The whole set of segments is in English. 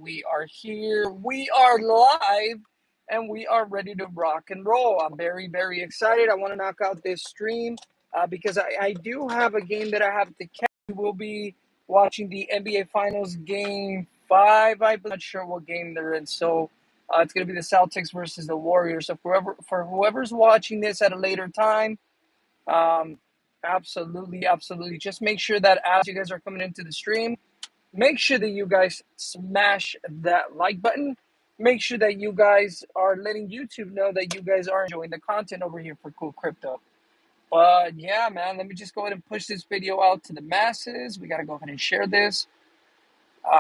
We are here. We are live and we are ready to rock and roll. I'm very, very excited. I want to knock out this stream because I do have a game that I have to catch. We'll be watching the NBA Finals game five. I'm not sure what game they're in. So it's going to be the Celtics versus the Warriors. So for whoever's watching this at a later time, um, absolutely, absolutely. Just make sure that as you guys are coming into the stream, make sure that you guys smash that like button. Make sure that you guys are letting YouTube know that you guys are enjoying the content over here for Cool Crypto. But yeah, man, let me just go ahead and push this video out to the masses. We got to go ahead and share this.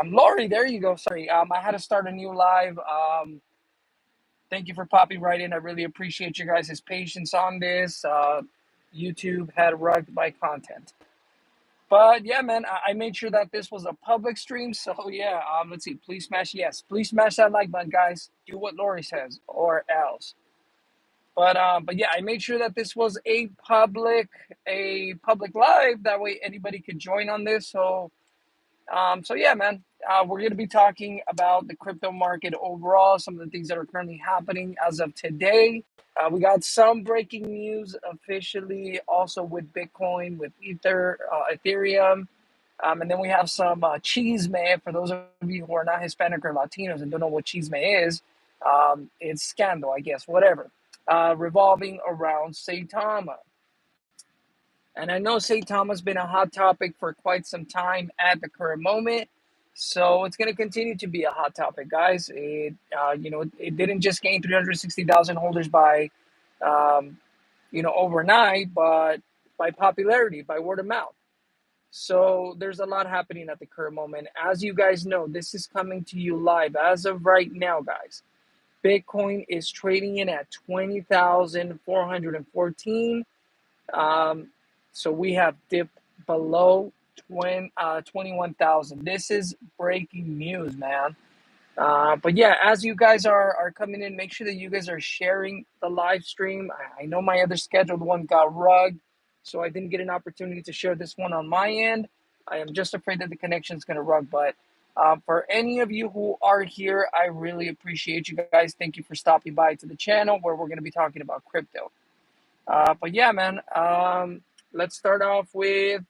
Lori, there you go. Sorry, I had to start a new live. Thank you for popping right in. I really appreciate you guys' patience on this. YouTube had rugged my content. But yeah, man, I made sure that this was a public stream. So yeah, let's see. Please smash that like button, guys. Do what Lori says, or else. But yeah, I made sure that this was a public live. That way, anybody could join on this. So yeah, man, we're going to be talking about the crypto market overall, some of the things that are currently happening as of today. We got some breaking news officially, also with Bitcoin, with Ethereum, and then we have some cheese man. For those of you who are not Hispanic or Latinos and don't know what cheese man is, it's scandal, I guess, whatever, revolving around Saitama. And I know Saitama has been a hot topic for quite some time at the current moment. So it's going to continue to be a hot topic, guys. It didn't just gain 360,000 holders by, um, overnight, but by popularity, by word of mouth. So there's a lot happening at the current moment. As you guys know, this is coming to you live as of right now, guys. Bitcoin is trading in at 20,414. Um, so we have dipped below 21,000. This is breaking news, man. But yeah, as you guys are coming in, make sure that you guys are sharing the live stream. I know my other scheduled one got rugged, so I didn't get an opportunity to share this one on my end. I am just afraid that the connection is going to rug. But for any of you who are here, I really appreciate you guys. Thank you for stopping by to the channel where we're going to be talking about crypto. But yeah, man, let's start off with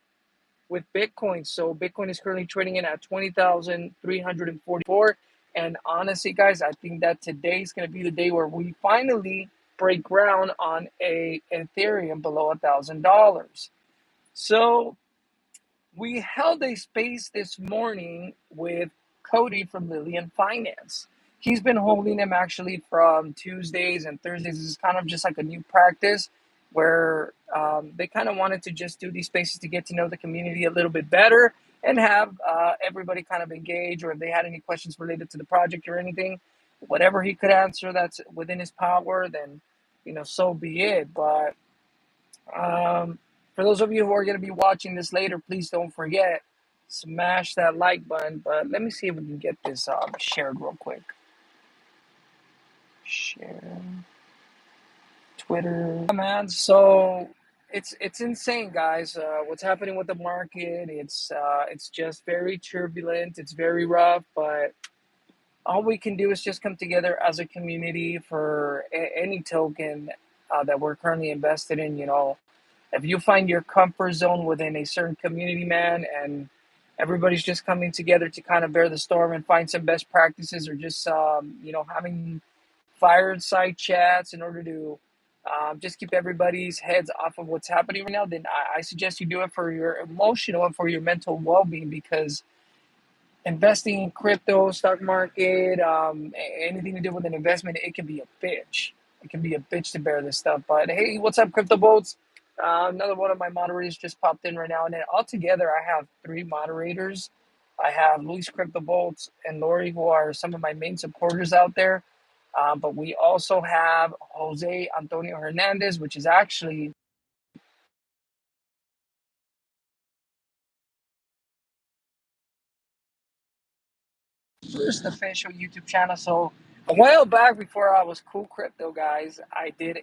Bitcoin. So Bitcoin is currently trading in at 20,344. And honestly, guys, I think that today is going to be the day where we finally break ground on a Ethereum below $1,000. So we held a space this morning with Cody from Lillian Finance. He's been holding them actually from Tuesdays and Thursdays. This is kind of just like a new practice where they kind of wanted to just do these spaces to get to know the community a little bit better and have everybody kind of engage, or if they had any questions related to the project or anything, whatever he could answer that's within his power, then, so be it. But for those of you who are going to be watching this later, please don't forget, smash that like button. But let me see if we can get this shared real quick. Share Twitter, man. So it's insane, guys. What's happening with the market? It's just very turbulent. It's very rough, but all we can do is just come together as a community for any token that we're currently invested in. If you find your comfort zone within a certain community, man, and everybody's just coming together to kind of bear the storm and find some best practices, or just having fireside chats in order to just keep everybody's heads off of what's happening right now, then I suggest you do it for your emotional and for your mental well-being, because investing in crypto, stock market, anything to do with an investment, it can be a bitch. It can be a bitch to bear this stuff. But hey, what's up, Crypto Bolts? Another one of my moderators just popped in right now. And then altogether, I have three moderators. I have Luis Crypto Bolts and Lori, who are some of my main supporters out there. But we also have Jose Antonio Hernandez, which is actually first official YouTube channel. So a while back, before I was Cool Crypto, guys, I did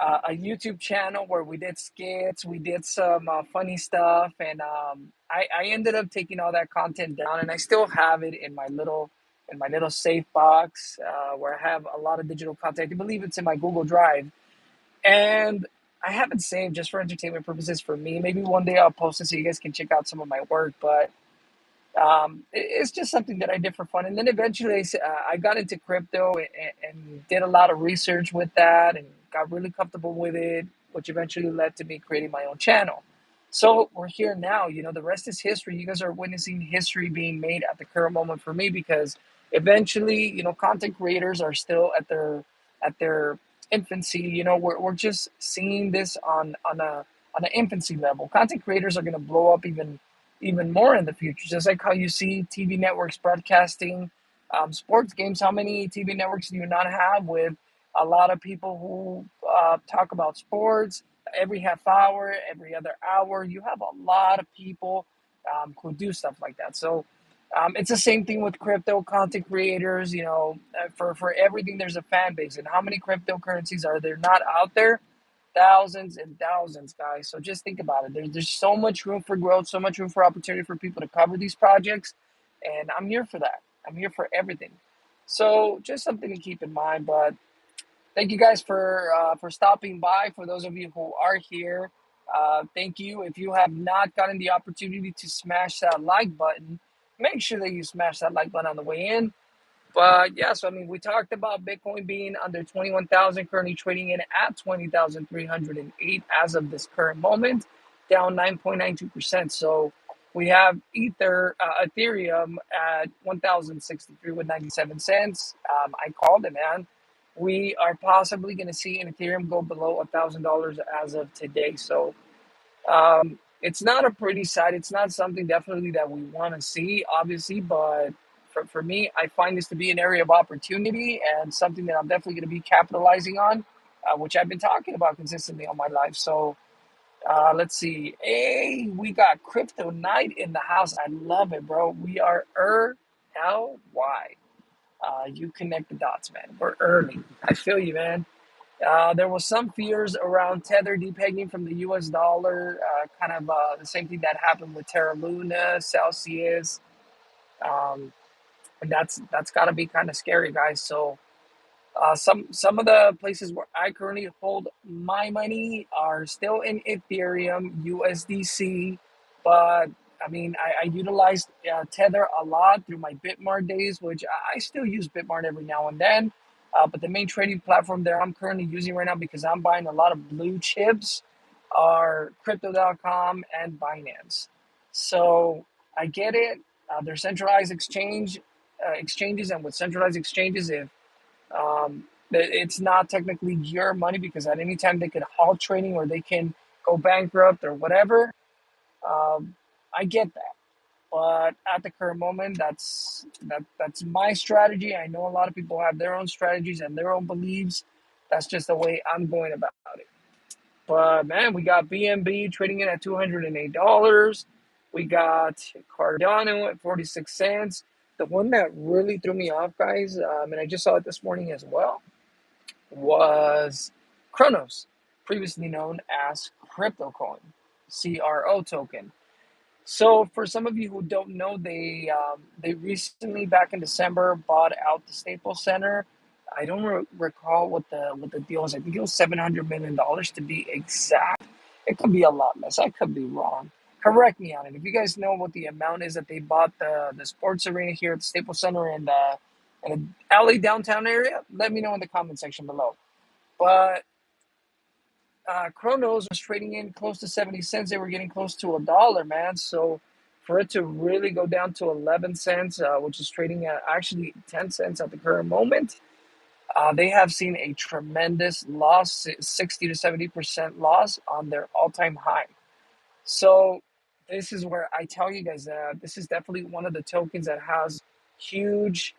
a YouTube channel where we did skits, we did some funny stuff, and I ended up taking all that content down, and I still have it in my little safe box where I have a lot of digital content. I believe it's in my Google Drive, and I have it saved just for entertainment purposes for me. Maybe one day I'll post it so you guys can check out some of my work, but it's just something that I did for fun. And then eventually I got into crypto and did a lot of research with that and got really comfortable with it, which eventually led to me creating my own channel. So we're here now. You know, the rest is history. You guys are witnessing history being made at the current moment for me because eventually, you know, content creators are still at their infancy. You know, we're just seeing this on an infancy level. Content creators are going to blow up even more in the future. Just like how you see TV networks broadcasting sports games. How many TV networks do you not have with a lot of people who talk about sports every half hour, every other hour? You have a lot of people who do stuff like that. So it's the same thing with crypto content creators. You know, for everything, there's a fan base. And how many cryptocurrencies are there not out there? Thousands and thousands, guys. So just think about it. There's so much room for growth, so much room for opportunity for people to cover these projects. And I'm here for that. I'm here for everything. So just something to keep in mind. But thank you guys for stopping by. For those of you who are here, thank you. If you have not gotten the opportunity to smash that like button, make sure that you smash that like button on the way in. But yeah, so I mean, we talked about Bitcoin being under 21,000, currently trading in at 20,308 as of this current moment, down 9.92%. So we have Ethereum at 1,063 with 97 cents. I called it, man. We are possibly going to see an Ethereum go below $1,000 as of today. So it's not a pretty sight. It's not something definitely that we want to see, obviously, but for me, I find this to be an area of opportunity and something that I'm definitely going to be capitalizing on, which I've been talking about consistently all my life. So let's see. Hey, we got Crypto Night in the house. I love it, bro. We are LY. You connect the dots, man. We're early. I feel you, man. There was some fears around Tether depegging from the U.S. dollar, kind of the same thing that happened with Terra Luna, Celsius, um, and that's got to be kind of scary, guys. So some of the places where I currently hold my money are still in Ethereum, USDC, but I mean I utilized Tether a lot through my Bitmart days, which I still use Bitmart every now and then. But the main trading platform there I'm currently using right now because I'm buying a lot of blue chips are Crypto.com and Binance. So I get it. They're centralized exchanges, and with centralized exchanges, if it's not technically your money because at any time they could halt trading or they can go bankrupt or whatever. Um, I get that, but at the current moment, that's my strategy. I know a lot of people have their own strategies and their own beliefs. That's just the way I'm going about it. But man, we got BNB trading in at $208. We got Cardano at 46 cents. The one that really threw me off, guys, and I just saw it this morning as well, was Kronos, previously known as CryptoCoin, CRO token. So, for some of you who don't know, they recently, back in December, bought out the Staples Center. I don't recall what the deal was. I think it was $700 million to be exact. It could be a lot less. I could be wrong. Correct me on it. If you guys know what the amount is that they bought the sports arena here at the Staples Center in the LA downtown area, let me know in the comment section below. But Kronos was trading in close to 70 cents. They were getting close to $1, man. So for it to really go down to 11 cents, which is trading at actually 10 cents at the current moment, they have seen a tremendous loss, 60 to 70% loss on their all-time high. So this is where I tell you guys that this is definitely one of the tokens that has huge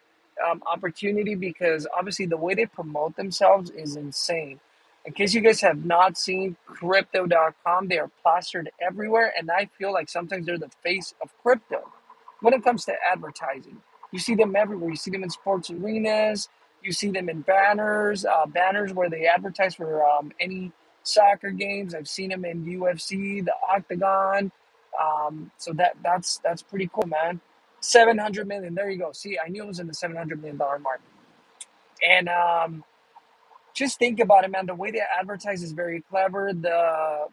opportunity because obviously the way they promote themselves is insane. In case you guys have not seen crypto.com, they are plastered everywhere, and I feel like sometimes they're the face of crypto when it comes to advertising. You see them everywhere. You see them in sports arenas. You see them in banners where they advertise for any soccer games. I've seen them in UFC, the Octagon. So that's pretty cool, man. 700 million. There you go. See, I knew it was in the $700 million mark. And just think about it, man. The way they advertise is very clever. The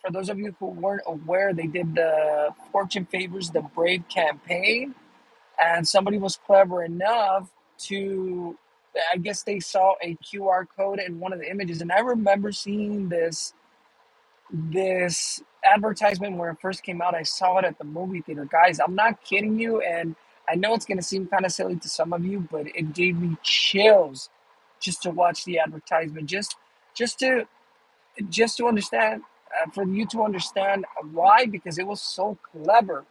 For those of you who weren't aware, they did the Fortune Favors the Brave campaign, and somebody was clever enough to, I guess they saw a QR code in one of the images, and I remember seeing this advertisement where it first came out. I saw it at the movie theater, guys. I'm not kidding you, and I know it's gonna seem kind of silly to some of you, but it gave me chills just to watch the advertisement, just to just to understand, for you to understand why, because it was so clever.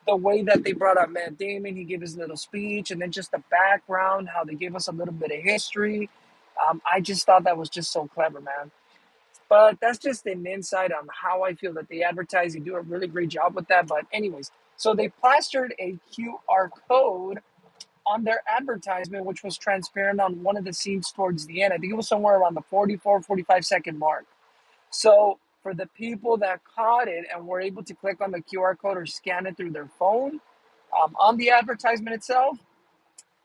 The way that they brought up Matt Damon, he gave his little speech, and then just the background, how they gave us a little bit of history. I just thought that was just so clever, man. But that's just an insight on how I feel that they advertise. They do a really great job with that. But, anyways, so they plastered a QR code on their advertisement, which was transparent on one of the scenes towards the end. I think it was somewhere around the 44, 45 second mark. So for the people that caught it and were able to click on the QR code or scan it through their phone on the advertisement itself,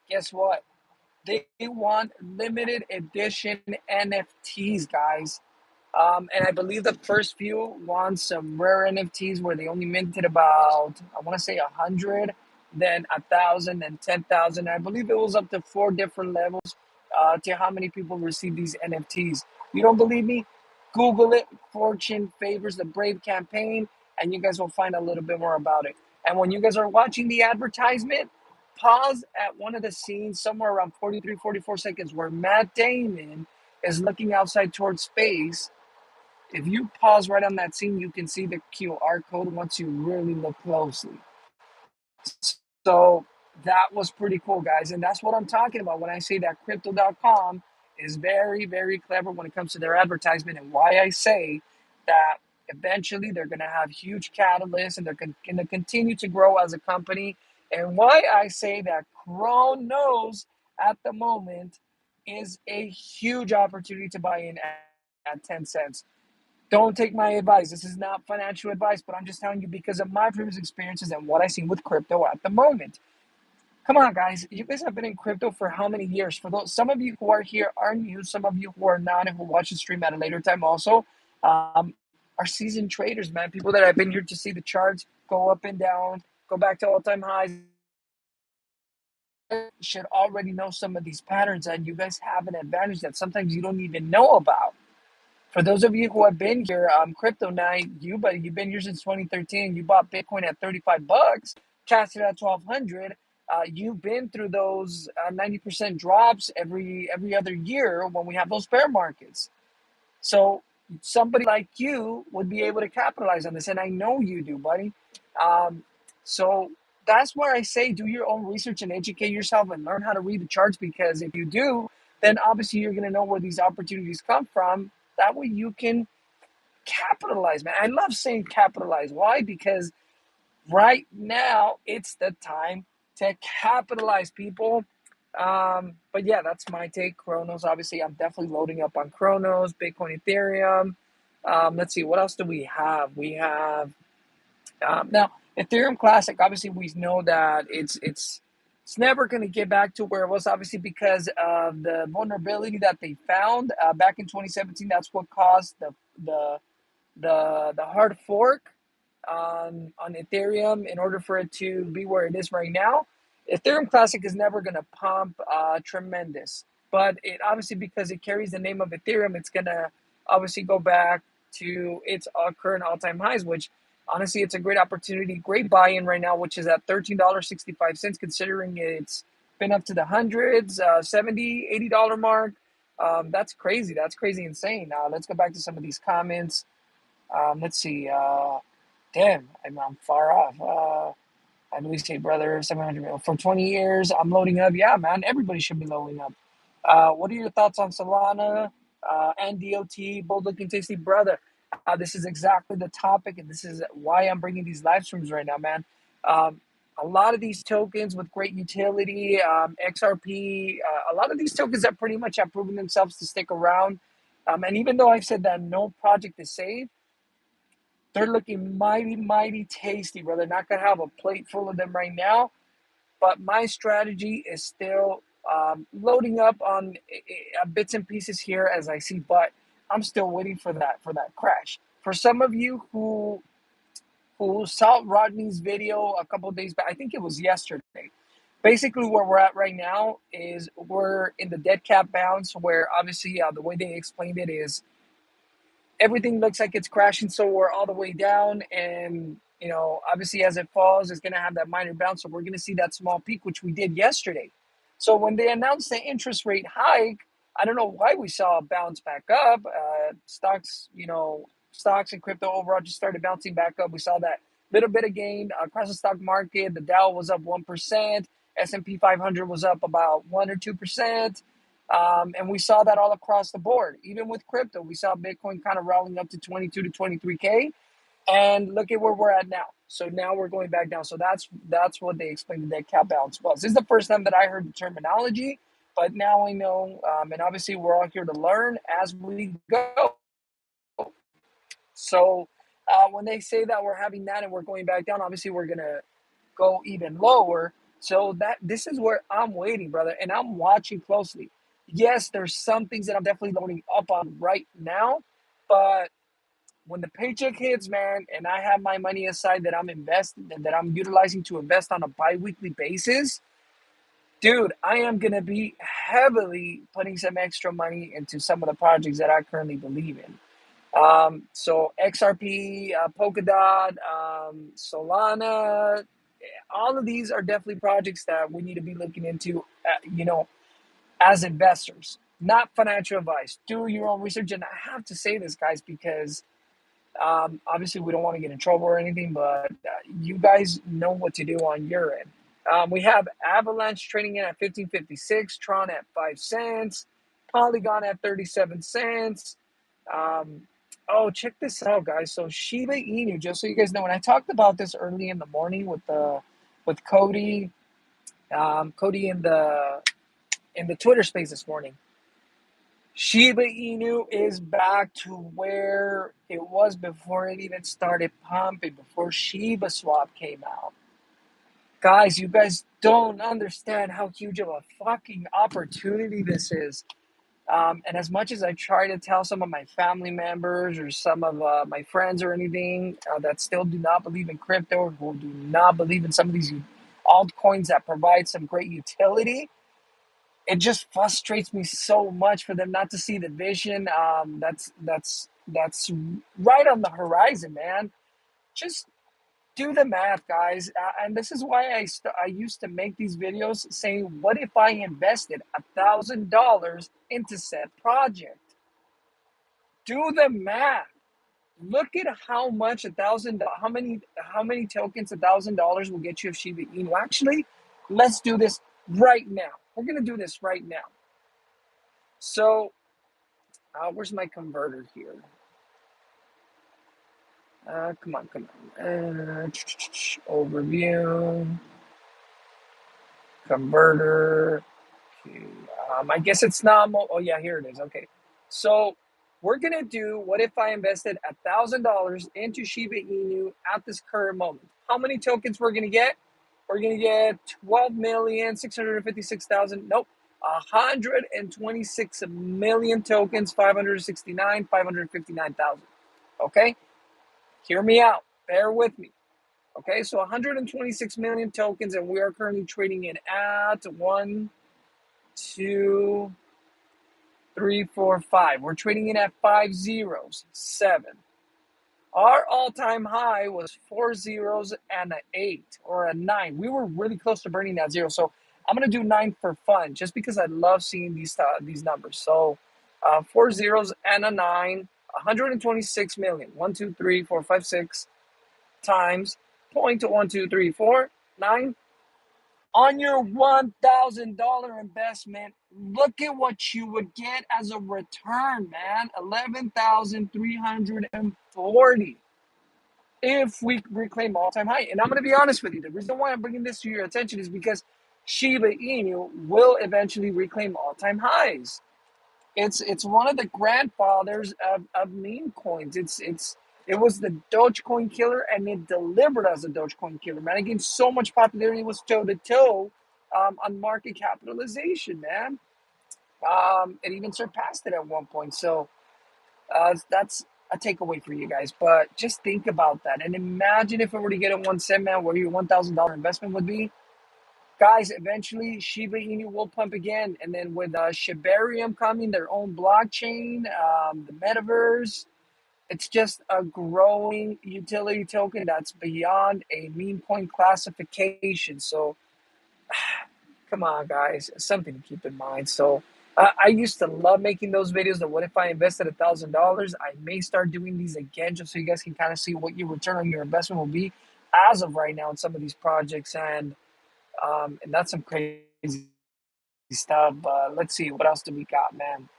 guess what? They want limited edition NFTs, guys. And I believe the first few won some rare NFTs where they only minted about, I want to say 100, then 1,000, then 10,000. I believe it was up to 4 different levels to how many people received these NFTs. You don't believe me? Google it. Fortune Favors the Brave campaign, and you guys will find a little bit more about it. And when you guys are watching the advertisement, pause at one of the scenes somewhere around 43, 44 seconds where Matt Damon is looking outside towards space. If you pause right on that scene, you can see the QR code once you really look closely. So that was pretty cool, guys. And that's what I'm talking about when I say that crypto.com is very, very clever when it comes to their advertisement, and why I say that eventually they're going to have huge catalysts and they're going to continue to grow as a company. And why I say that Chronos at the moment is a huge opportunity to buy in at 10 cents. Don't take my advice. This is not financial advice, but I'm just telling you because of my previous experiences and what I see with crypto at the moment. Come on, guys. You guys have been in crypto for how many years? For those, some of you who are here are new, some of you who are not and who watch the stream at a later time also um, are seasoned traders, man. People that have been here to see the charts go up and down, go back to all-time highs, should already know some of these patterns, and you guys have an advantage that sometimes you don't even know about. For those of you who have been here, crypto now, you've been here since 2013. You bought Bitcoin at $35, cashed it at 1,200. You've been through those 90% drops every other year when we have those bear markets. So somebody like you would be able to capitalize on this, and I know you do, buddy. Um, so that's where I say do your own research and educate yourself and learn how to read the charts, because if you do, then obviously you're going to know where these opportunities come from. That way you can capitalize, man. I love saying capitalize. Why? Because right now it's the time to capitalize, people. But yeah, that's my take. Chronos, obviously, I'm definitely loading up on Chronos, Bitcoin, Ethereum. Let's see, what else do we have? We have now Ethereum Classic. Obviously, we know that it's never going to get back to where it was. Obviously, because of the vulnerability that they found back in 2017. That's what caused the the hard fork on Ethereum in order for it to be where it is right now. Ethereum Classic is never going to pump tremendous, but it obviously, because it carries the name of Ethereum, it's going to obviously go back to its current all-time highs, which honestly it's a great opportunity, great buy-in right now, which is at $13.65, considering it's been up to the hundreds, 70, $80 mark. That's crazy. That's crazy insane. Let's go back to some of these comments. Let's see. Damn, I'm far off. I believe say, brother, 700 mil. For 20 years, I'm loading up. Yeah, man, everybody should be loading up. What are your thoughts on Solana and DOT? Both looking tasty, brother. This is exactly the topic, and this is why I'm bringing these live streams right now, man. Um, A lot of these tokens with great utility, XRP, a lot of these tokens that pretty much have proven themselves to stick around. And even though I've said that no project is safe, they're looking mighty, mighty tasty, brother. Not gonna have a plate full of them right now, but my strategy is still loading up on bits and pieces here as I see. But I'm still waiting for that crash. For some of you who saw Rodney's video a couple of days back, I think it was yesterday. Basically, where we're at right now is we're in the dead cat bounce, where obviously the way they explained it is everything looks like it's crashing, so we're all the way down, and obviously as it falls it's going to have that minor bounce, so we're going to see that small peak, which we did yesterday. So when they announced the interest rate hike, I don't know why we saw a bounce back up. Stocks and crypto overall just started bouncing back up. We saw that little bit of gain across the stock market. The Dow was up 1%, S&P 500 was up about 1 or 2%. And we saw that all across the board. Even with crypto, we saw Bitcoin kind of rolling up to 22 to 23K. And look at where we're at now. So now we're going back down. So that's what they explained that cap balance was. This is the first time that I heard the terminology, but now I know. And obviously, we're all here to learn as we go. So when they say that we're having that and we're going back down, obviously we're gonna go even lower. So this is where I'm waiting, brother, and I'm watching closely. Yes, there's some things that I'm definitely loading up on right now, but when the paycheck hits, man, and I have my money aside that I'm investing and that I'm utilizing to invest on a bi-weekly basis, dude, I am gonna be heavily putting some extra money into some of the projects that I currently believe in. So XRP, Polkadot, Solana, all of these are definitely projects that we need to be looking into, as investors, not financial advice. Do your own research. And I have to say this, guys, because obviously we don't want to get in trouble or anything, but you guys know what to do on your end. We have Avalanche trading in at 15.56, Tron at 5 cents, Polygon at 37 cents. Oh, check this out, guys. So Shiba Inu, just so you guys know, when I talked about this early in the morning with Cody, Cody in the Twitter space this morning, Shiba Inu is back to where it was before it even started pumping, before Shiba Swap came out. Guys, you guys don't understand how huge of a fucking opportunity this is. And as much as I try to tell some of my family members or some of my friends or anything that still do not believe in crypto, who do not believe in some of these altcoins that provide some great utility, it just frustrates me so much for them not to see the vision. That's right on the horizon, man. Just do the math, guys. And this is why I used to make these videos saying, what if I invested $1,000 into said project? Do the math. Look at how much how many tokens $1,000 will get you of Shiba Inu. Actually, let's do this right now. We're gonna do this right now. So, where's my converter here? Come on. Overview, converter. Okay. I guess it's not. Oh yeah, here it is. Okay, so we're gonna do what if I invested $1,000 into Shiba Inu at this current moment? How many tokens we're gonna get? We're gonna get 12,656,000. Nope, 126 million tokens. 559,000. Okay, hear me out. Bear with me. Okay, so 126 million tokens, and we are currently trading in at 1, 2, 3, 4, 5. We're trading in at 5 zeros, 7. Our all-time high was 4 zeros and an 8 or a 9. We were really close to burning that zero. So I'm gonna do 9 for fun, just because I love seeing these numbers. So 4 zeros and a 9, 126 million. 1, 2, 3, 4, 5, 6 times 0.12349 on your $1,000 investment. Look at what you would get as a return, man. 11,340. if we reclaim all-time high. And I'm going to be honest with you. The reason why I'm bringing this to your attention is because Shiba Inu will eventually reclaim all-time highs. It's one of the grandfathers of meme coins. It was the Dogecoin killer, and it delivered as a Dogecoin killer. Man, it gained so much popularity. It was toe to toe on market capitalization. Man, it even surpassed it at one point. So that's a takeaway for you guys. But just think about that, and imagine if it were to get at 1 cent, man, where your $1,000 investment would be. Guys, eventually Shiba Inu will pump again, and then with Shibarium coming, their own blockchain, the metaverse, it's just a growing utility token that's beyond a meme coin classification. So come on, guys, something to keep in mind. So I used to love making those videos. That what if I invested $1,000? I may start doing these again, just so you guys can kind of see what your return on your investment will be as of right now in some of these projects, and that's some crazy stuff. But let's see, what else do we got, man?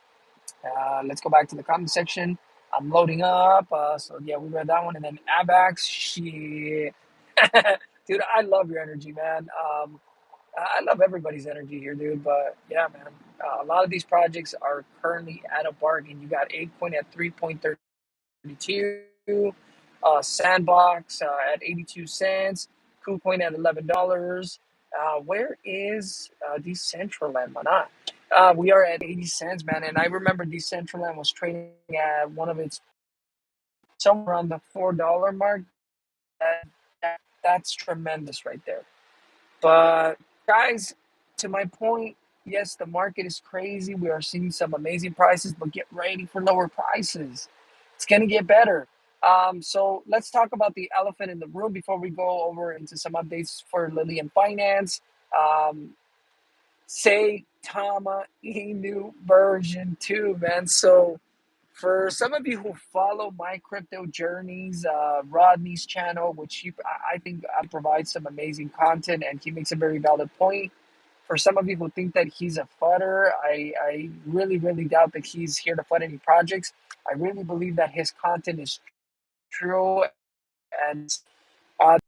Let's go back to the comment section. I'm loading up. So yeah, we read that one, and then Abax. She, dude, I love your energy, man. I love everybody's energy here, dude. But yeah, man, a lot of these projects are currently at a bargain. You got ApeCoin at 3.32, Sandbox at 82 cents, KuCoin at $11. Where is Decentraland, man? We are at 80 cents, man. And I remember Decentraland was trading at one of its somewhere around the $4 mark. That's tremendous right there. But guys, to my point, yes, the market is crazy. We are seeing some amazing prices, but get ready for lower prices. It's gonna get better. So let's talk about the elephant in the room before we go over into some updates for Lillian Finance. Um, Saitama Inu version 2, man. So for some of you who follow my crypto journeys, Rodney's channel, which I think provides some amazing content, and he makes a very valid point. For some of you who think that he's a fudder, I really, really doubt that he's here to fud any projects. I really believe that his content is true, and uh,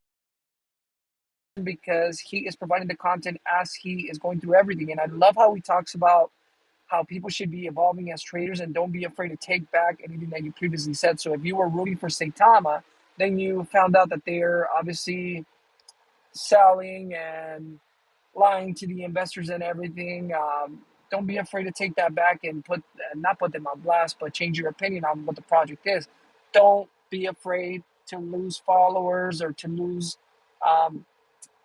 because he is providing the content as he is going through everything. And I love how he talks about how people should be evolving as traders and don't be afraid to take back anything that you previously said. So if you were rooting for Saitama, then you found out that they're obviously selling and lying to the investors and everything. Don't be afraid to take that back and not put them on blast, but change your opinion on what the project is. Don't be afraid to lose followers or to lose um,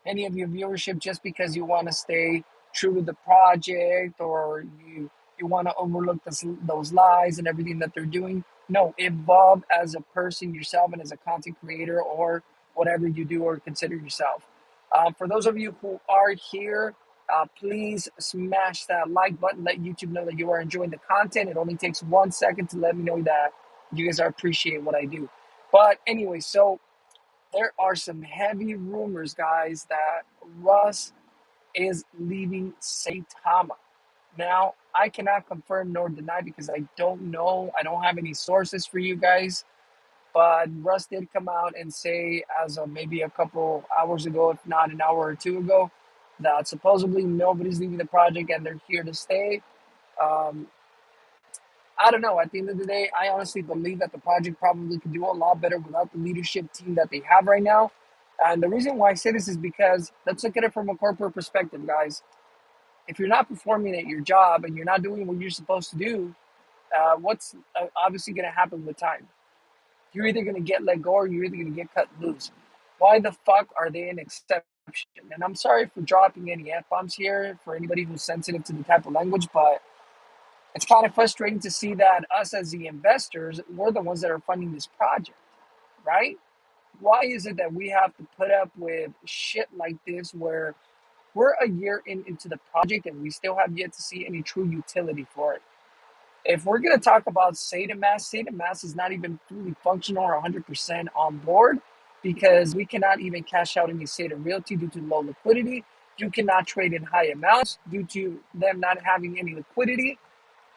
any of your viewership just because you want to stay true to the project, or you want to overlook those lies and everything that they're doing. No, evolve as a person yourself and as a content creator, or whatever you do or consider yourself. For those of you who are here, please smash that like button. Let YouTube know that you are enjoying the content. It only takes 1 second to let me know that you guys are appreciate what I do. But anyway, so there are some heavy rumors, guys, that Russ is leaving Saitama. Now, I cannot confirm nor deny because I don't know. I don't have any sources for you guys. But Russ did come out and say, as of maybe a couple hours ago, if not an hour or two ago, that supposedly nobody's leaving the project and they're here to stay. Um, I don't know. At the end of the day, I honestly believe that the project probably could do a lot better without the leadership team that they have right now. And the reason why I say this is because let's look at it from a corporate perspective, guys. If you're not performing at your job and you're not doing what you're supposed to do, what's obviously going to happen with time? You're either going to get let go or you're either going to get cut loose. Why the fuck are they an exception? And I'm sorry for dropping any F bombs here for anybody who's sensitive to the type of language, but it's kind of frustrating to see that us as the investors, we're the ones that are funding this project, right? Why is it that we have to put up with shit like this where we're a year into the project and we still have yet to see any true utility for it? If we're going to talk about SATA Mass is not even fully functional or 100% on board because we cannot even cash out any SATA Realty due to low liquidity. You cannot trade in high amounts due to them not having any liquidity.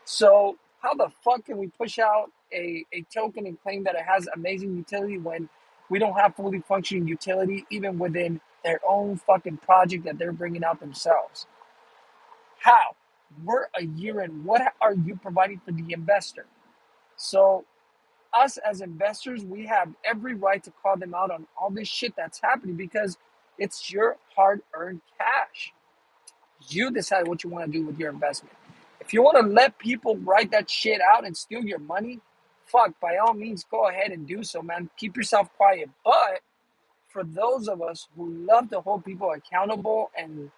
So how the fuck can we push out a token and claim that it has amazing utility when We don't have fully functioning utility even within their own fucking project that they're bringing out themselves. How? We're a year in. What are you providing for the investor? So, us as investors, we have every right to call them out on all this shit that's happening because it's your hard earned cash. You decide what you want to do with your investment. If you want to let people write that shit out and steal your money, fuck, by all means, go ahead and do so, man. Keep yourself quiet. But for those of us who love to hold people accountable and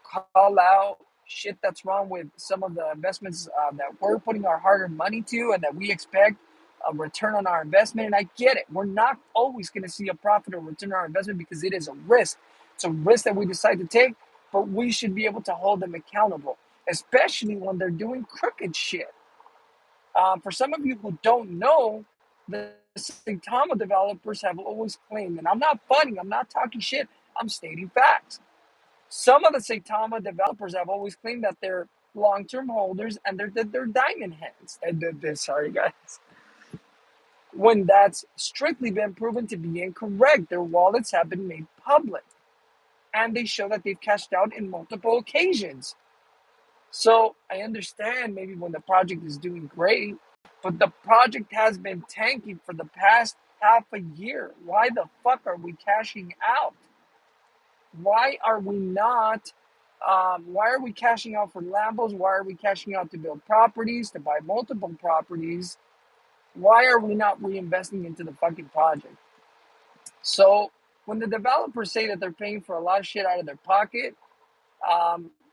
call out shit that's wrong with some of the investments that we're putting our hard-earned money to and that we expect a return on our investment. And I get it, we're not always going to see a profit or return on our investment because it is a risk. It's a risk that we decide to take, but we should be able to hold them accountable, especially when they're doing crooked shit. For some of you who don't know, the Saitama developers have always claimed, and I'm not funny, I'm not talking shit, I'm stating facts. Some of the Saitama developers have always claimed that they're long-term holders and they're diamond hands. Sorry, guys. When that's strictly been proven to be incorrect, their wallets have been made public, and they show that they've cashed out in multiple occasions. So I understand maybe when the project is doing great, but the project has been tanking for the past half a year. Why the fuck are we cashing out? Why are we not? Why are we cashing out for Lambos? Why are we cashing out to build properties, to buy multiple properties? Why are we not reinvesting into the fucking project? So when the developers say that they're paying for a lot of shit out of their pocket,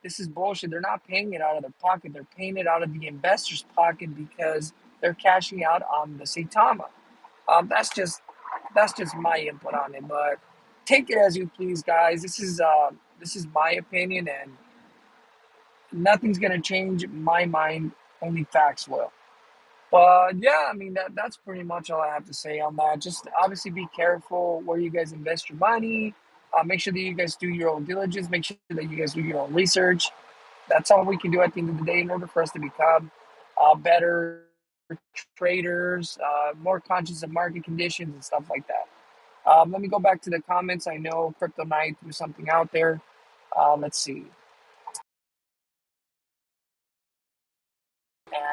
this is bullshit. They're not paying it out of their pocket. They're paying it out of the investor's pocket because they're cashing out on the Saitama. That's just my input on it. But take it as you please, guys. This is my opinion, and nothing's gonna change my mind. Only facts will. But yeah, I mean that's pretty much all I have to say on that. Just obviously be careful where you guys invest your money. Make sure that you guys do your own diligence. Make sure that you guys do your own research. That's all we can do at the end of the day in order for us to become better traders, more conscious of market conditions and stuff like that. Let me go back to the comments. I know Crypto Knight threw something out there. Let's see.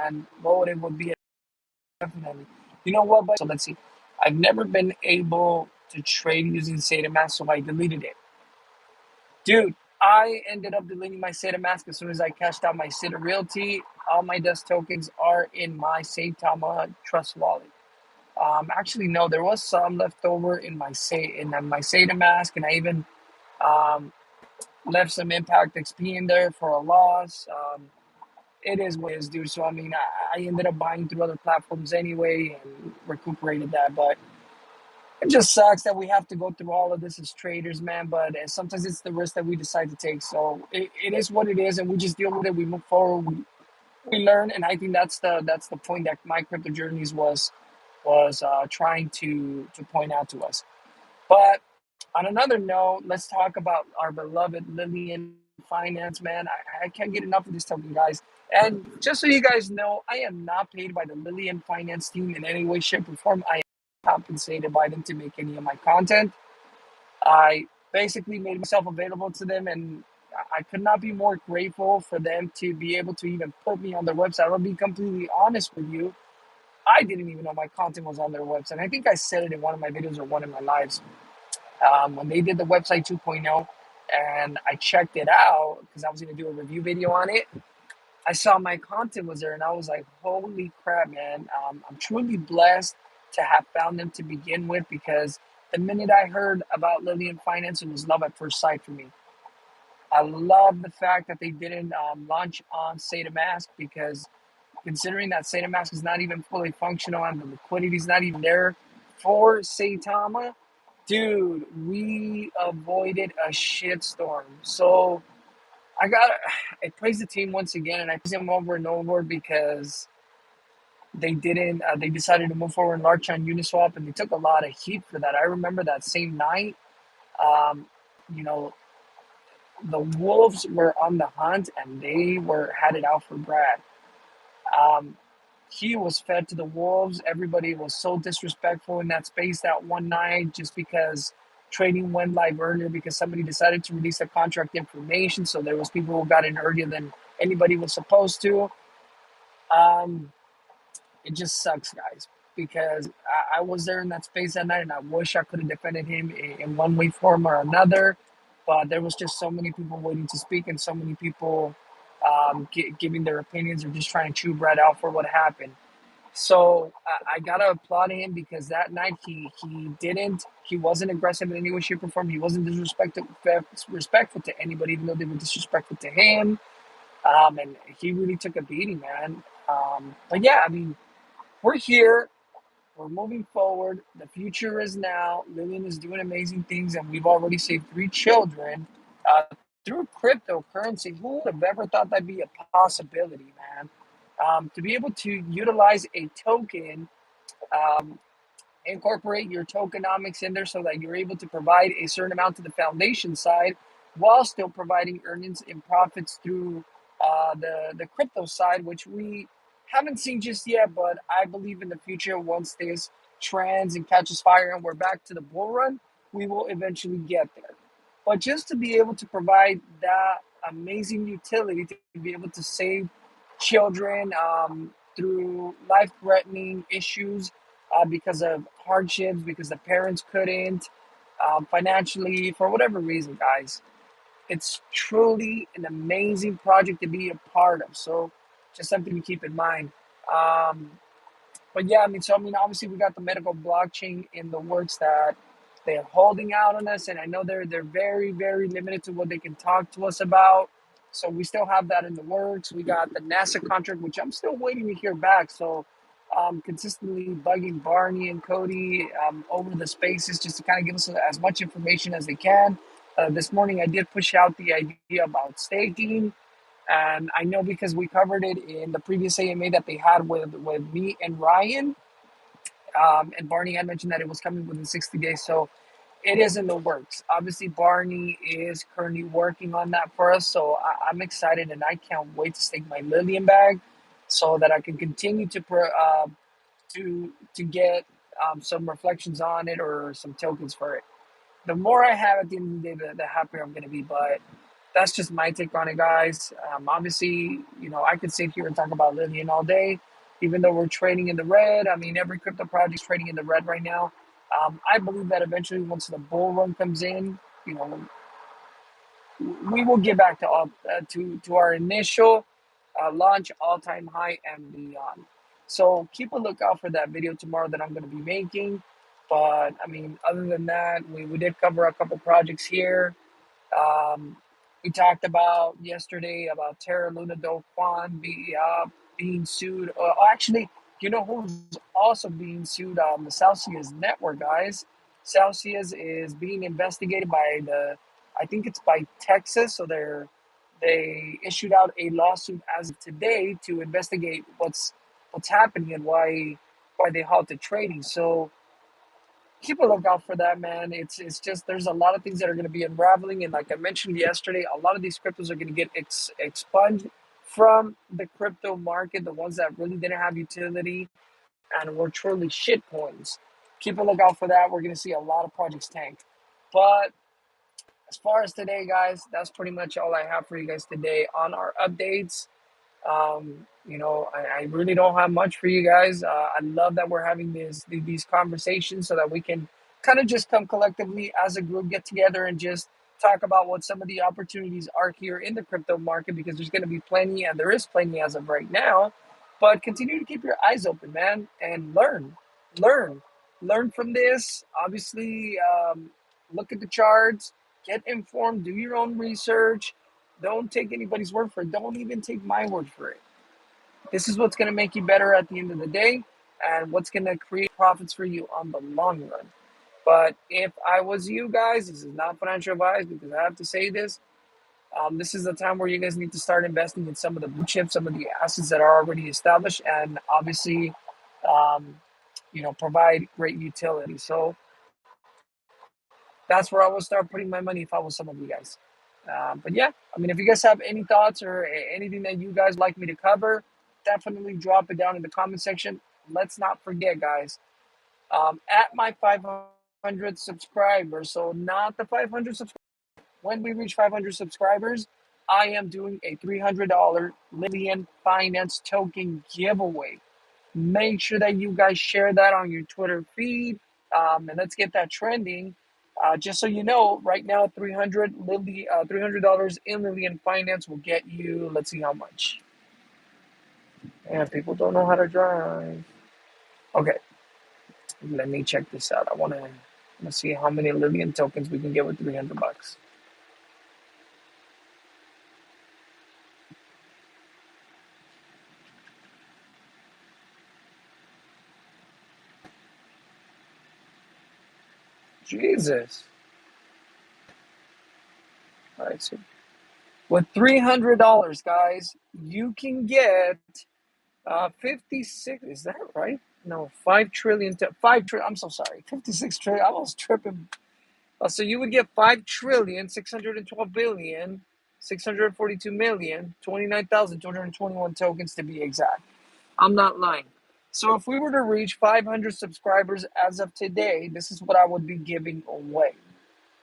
And what would be definitely. You know what? But so let's see. I've never been able to trade using SataMask, so I deleted it. Dude, I ended up deleting my SataMask as soon as I cashed out my Sata Realty. All my Dust tokens are in my Saitama Trust wallet. Actually, no, there was some left over in my my SataMask, and I even um, left some Impact XP in there for a loss. It is what it is, dude. So I mean, I ended up buying through other platforms anyway and recuperated that. But it just sucks that we have to go through all of this as traders, man. But sometimes it's the risk that we decide to take. So it is what it is, and we just deal with it. We move forward. We learn, and I think that's the point that my crypto journeys was trying to point out to us. But on another note, let's talk about our beloved Lillian Finance, man. I can't get enough of this token, guys. And just so you guys know, I am not paid by the Lillian Finance team in any way, shape, or form. I am compensated by them to make any of my content. I basically made myself available to them, and I could not be more grateful for them to be able to even put me on their website. I'll be completely honest with you. I didn't even know my content was on their website. I think I said it in one of my videos or one of my lives when they did the website 2.0, and I checked it out because I was going to do a review video on it. I saw my content was there, and I was like, holy crap, man. I'm truly blessed to have found them to begin with because the minute I heard about Lillian Finance, it was love at first sight for me. I love the fact that they didn't launch on SataMask because considering that SataMask is not even fully functional and the liquidity is not even there for Saitama, dude, we avoided a shitstorm. So I praise the team once again, and I praise them over and over because they didn't. They decided to move forward and launch on Uniswap, and they took a lot of heat for that. I remember that same night. Um, you know, the Wolves were on the hunt, and they were had it out for Brad. Um, he was fed to the wolves. Everybody was so disrespectful in that space that one night just because trading went live earlier because somebody decided to release the contract information. So there was people who got in earlier than anybody was supposed to. Um, it just sucks, guys, because I was there in that space that night, and I wish I could have defended him in one way, form, or another. But there was just so many people waiting to speak, and so many people giving their opinions or just trying to chew bread out for what happened. So I gotta applaud him because that night he wasn't aggressive in any way, shape, or form. He wasn't disrespectful to anybody, even though they were disrespectful to him. And he really took a beating, man. But yeah, I mean, we're here. We're moving forward. The future is now. Lillian is doing amazing things, and we've already saved 3 children uh, through cryptocurrency. Who would have ever thought that'd be a possibility, man? To be able to utilize a token, um, incorporate your tokenomics in there so that you're able to provide a certain amount to the foundation side while still providing earnings and profits through the crypto side, which we haven't seen just yet, but I believe in the future once this trends and catches fire and we're back to the bull run, we will eventually get there. But just to be able to provide that amazing utility to be able to save children through life-threatening issues because of hardships, because the parents couldn't financially, for whatever reason, guys. It's truly an amazing project to be a part of. So, just something to keep in mind. Um, but yeah, I mean, obviously we got the medical blockchain in the works that they're holding out on us, and I know they're very very limited to what they can talk to us about. So we still have that in the works. We got the NASA contract, which I'm still waiting to hear back. So consistently bugging Barney and Cody over the spaces just to kind of give us as much information as they can. This morning I did push out the idea about staking, and I know because we covered it in the previous AMA that they had with me and Ryan, and Barney had mentioned that it was coming within 60 days. So it is in the works. Obviously, Barney is currently working on that for us. So I'm excited and I can't wait to stake my Lillian bag so that I can continue to get some reflections on it or some tokens for it. The more I have at the end of the day, the happier I'm going to be. But that's just my take on it, guys. Obviously, I could sit here and talk about Lillian all day, even though we're trading in the red. I mean, every crypto project is trading in the red right now. I believe that eventually, once the bull run comes in, you know, we will get back to to our initial launch, all-time high and beyond. So keep a lookout for that video tomorrow that I'm going to be making. But I mean, other than that, we did cover a couple projects here. um, we talked about yesterday about Terra Luna Do Kwan being sued. Actually, you know who's also being sued? The Celsius network, guys. Celsius is being investigated by I think it's by Texas. So they issued out a lawsuit as of today to investigate what's happening and why they halted trading. So keep a lookout for that, man. It's just there's a lot of things that are going to be unraveling, and like I mentioned yesterday, a lot of these cryptos are going to get expunged from the crypto market. The ones that really didn't have utility and were truly shit coins. Keep a lookout for that. We're going to see a lot of projects tank. But as far as today, guys, that's pretty much all I have for you guys today on our updates. I really don't have much for you guys. I love that we're having these conversations so that we can kind of just come collectively as a group, get together and just talk about what some of the opportunities are here in the crypto market because there's going to be plenty and there is plenty as of right now. But continue to keep your eyes open, man, and learn, learn from this. Obviously, look at the charts, get informed, do your own research. Don't take anybody's word for it. Don't even take my word for it. This is what's going to make you better at the end of the day and what's going to create profits for you on the long run. But if I was you guys, this is not financial advice because I have to say this. This is the time where you guys need to start investing in some of the blue chips, some of the assets that are already established, and obviously, um, provide great utility. So that's where I would start putting my money if I was some of you guys. But yeah, I mean, if you guys have any thoughts or anything that you guys like me to cover, definitely drop it down in the comment section. Let's not forget, guys, at my 500 subscribers, so not the 500 subscribers. When we reach 500 subscribers, I am doing a $300 Lilian Finance token giveaway. Make sure that you guys share that on your Twitter feed, and let's get that trending. Just so you know, right now, $300 in Lilian Finance will get you. Let's see how much. And people don't know how to drive. Okay, let me check this out. I want to see how many Lilian tokens we can get with $300. Jesus. All right, so with $300, guys, you can get 56. Is that right? No, 5 trillion. 5 trillion. I'm so sorry. 56 trillion. I was tripping. So you would get 5,612,642,029,221 tokens to be exact. I'm not lying. So if we were to reach 500 subscribers as of today, this is what I would be giving away.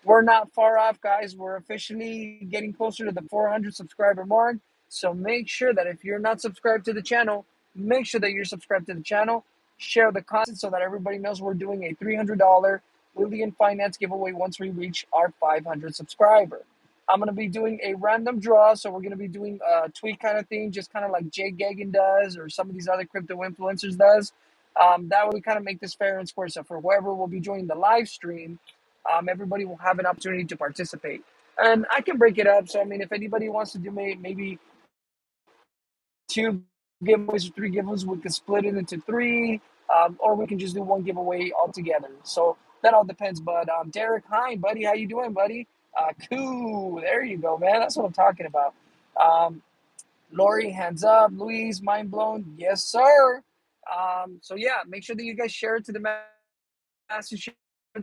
We're not far off, guys. We're officially getting closer to the 400 subscriber mark. So make sure that if you're not subscribed to the channel, make sure that you're subscribed to the channel. Share the content so that everybody knows we're doing a $300 Lilian Finance giveaway once we reach our 500 subscriber. I'm going to be doing a random draw. So we're going to be doing a tweet kind of thing, just kind of like Jay Gagan does or some of these other crypto influencers does. That way we kind of make this fair and square. So for whoever will be joining the live stream, everybody will have an opportunity to participate. And I can break it up. So, I mean, if anybody wants to do maybe 2 giveaways or 3 giveaways, we can split it into 3, or we can just do 1 giveaway altogether. So that all depends. But Derek, hi, buddy. How you doing, buddy? Cool. There you go, man. That's what I'm talking about. Um, Lori, hands up. Louise, mind blown. Yes, sir. So, yeah, make sure that you guys share it to the message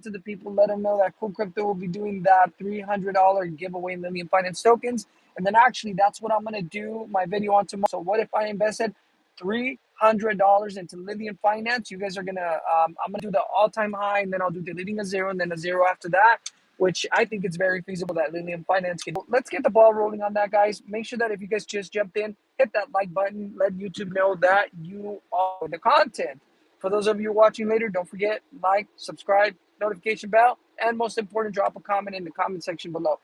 to the people, let them know that Cool Crypto will be doing that $300 giveaway in Lilian Finance tokens. And then actually, that's what I'm going to do my video on tomorrow. So what if I invested $300 into Lilian Finance? You guys are going to, I'm going to do the all-time high, and then I'll do deleting a zero, and then a zero after that, which I think it's very feasible that Lilian Finance can. Let's get the ball rolling on that, guys. Make sure that if you guys just jumped in, hit that like button. Let YouTube know that you are the content. For those of you watching later, don't forget, like, subscribe, notification bell, and most important, drop a comment in the comment section below.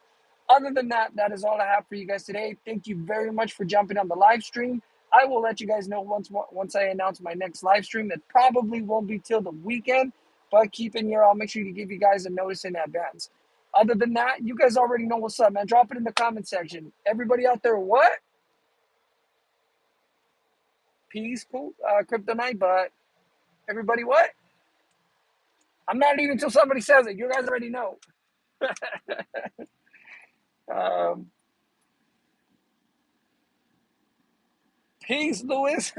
Other than that, that is all I have for you guys today. Thank you very much for jumping on the live stream. I will let you guys know once I announce my next live stream. That probably won't be till the weekend, but keep in here. I'll make sure to give you guys a notice in advance. Other than that, you guys already know what's up, man. Drop it in the comment section. Everybody out there, what? Peaceful, Kryptonite, but everybody, what? I'm not even until somebody says it. You guys already know. um, Peace, Lewis.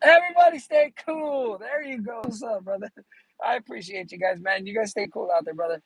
Everybody stay cool. There you go. What's up, brother? I appreciate you guys, man. You guys stay cool out there, brother.